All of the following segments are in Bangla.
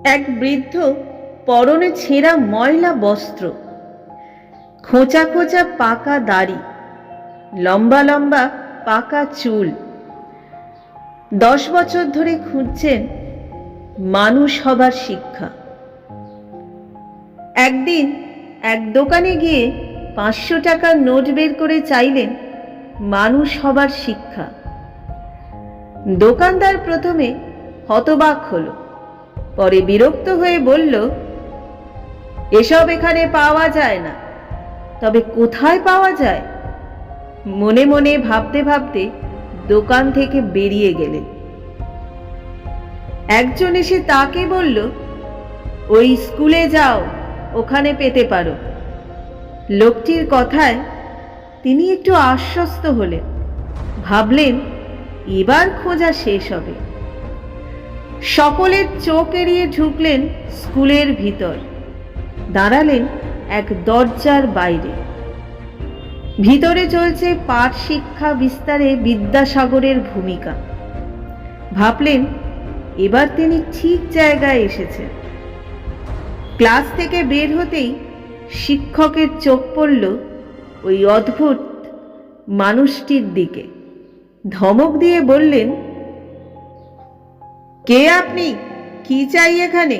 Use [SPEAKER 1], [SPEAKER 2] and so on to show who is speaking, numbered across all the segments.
[SPEAKER 1] এক বৃদ্ধ পরনে ছেঁড়া ময়লা বস্ত্র, খোঁচা খোঁচা পাকা দাড়ি, লম্বা লম্বা পাকা চুল। 10 বছর ধরে খুঁজছেন মানুষ হবার শিক্ষা। একদিন এক দোকানে গিয়ে 500 টাকার নোট বের করে চাইলেন মানুষ হবার শিক্ষা। দোকানদার প্রথমে হতবাক হলো, পরে বিরক্ত হয়ে বলল, এসব এখানে পাওয়া যায় না। তবে কোথায় পাওয়া যায়? মনে মনে ভাবতে ভাবতে দোকান থেকে বেরিয়ে গেলেন। একজন এসে তাকে বলল, ওই স্কুলে যাও, ওখানে পেতে পারো। লোকটির কথায় তিনি একটু আশ্বস্ত হলেন, ভাবলেন এবার খোঁজা শেষ হবে। সকলের চোখ এড়িয়ে ঢুকলেন স্কুলের ভিতর, দাঁড়ালেন এক দরজার বাইরে। ভিতরে চলছে পাঠ শিক্ষা বিস্তারে বিদ্যাসাগরের ভূমিকা। ভাবলেন এবার তিনি ঠিক জায়গায় এসেছেন। ক্লাস থেকে বের হতেই শিক্ষকের চোখ পড়ল ওই অদ্ভুত মানুষটির দিকে। ধমক দিয়ে বললেন, কে আপনি? কি চাই এখানে?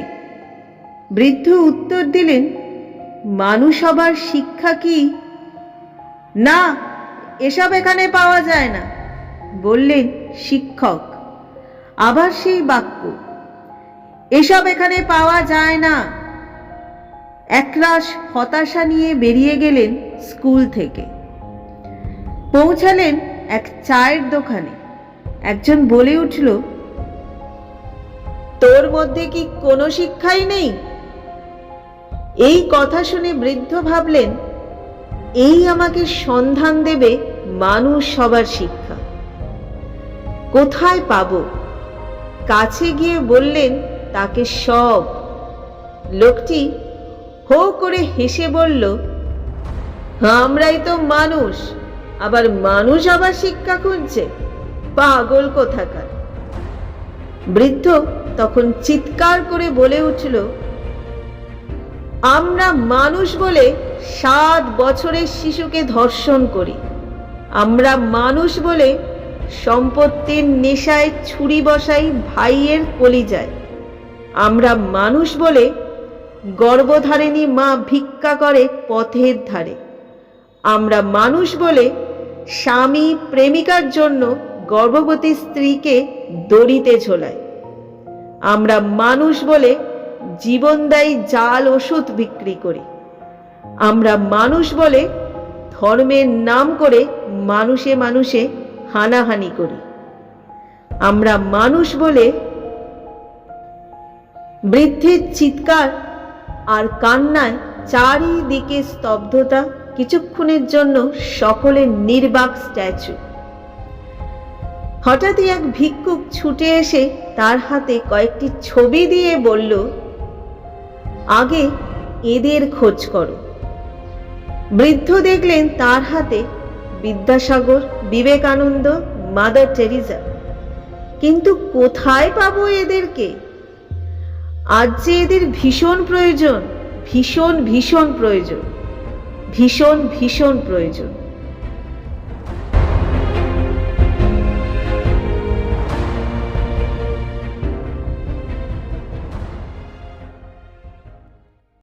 [SPEAKER 1] বৃদ্ধ উত্তর দিলেন, মানুষ হবার শিক্ষা কি? না, এসব এখানে পাওয়া যায় না, বললেন শিক্ষক। আবার সেই বাক্য, এসব এখানে পাওয়া যায় না। একরাশ হতাশা নিয়ে বেরিয়ে গেলেন স্কুল থেকে। পৌঁছালেন এক চায়ের দোকানে। একজন বলে উঠল, তোর মধ্যে কি কোনো শিক্ষাই নেই? এই কথা শুনে বৃদ্ধ ভাবলেন, এই আমাকে সন্ধান দেবে মানুষ হবার শিক্ষা। কোথায় পাবো? কাছে গিয়ে বললেন তাকে সব। লোকটি হো করে হেসে বলল, আমরাই তো মানুষ, আবার মানুষ আবার শিক্ষা খুঁজছে, পাগল কোথাকার। বৃদ্ধ তখন চিৎকার করে বলে উঠল, আমরা মানুষ বলে 7 বছরের শিশুকে ধর্ষণ করি। আমরা মানুষ বলে সম্পত্তির নেশায় ছুরি বসাই ভাইয়ের কলিজায়। আমরা মানুষ বলে গর্ভধারিণী মা ভিক্ষা করে পথের ধারে। আমরা মানুষ বলে স্বামী প্রেমিকার জন্য গর্ভবতী স্ত্রীকে দড়িতে ঝোলায়। আমরা মানুষ বলে জীবনদায়ী জাল ওষুধ বিক্রি করি। আমরা মানুষ বলে ধর্মের নাম করে মানুষে মানুষে হানাহানি করি। আমরা মানুষ বলে। বৃদ্ধের চিৎকার আর কান্নায় চারিদিকে স্তব্ধতা। কিছুক্ষণের জন্য সকলে নির্বাক স্ট্যাচু। হঠাৎই এক ভিক্ষুক ছুটে এসে তার হাতে কয়েকটি ছবি দিয়ে বলল, আগে এদের খোঁজ করো। বৃদ্ধ দেখলেন তার হাতে বিদ্যাসাগর, বিবেকানন্দ, মাদার টেরিজা। কিন্তু কোথায় পাবো এদেরকে? আজ যে এদের ভীষণ প্রয়োজন, ভীষণ ভীষণ প্রয়োজন, ভীষণ ভীষণ প্রয়োজন।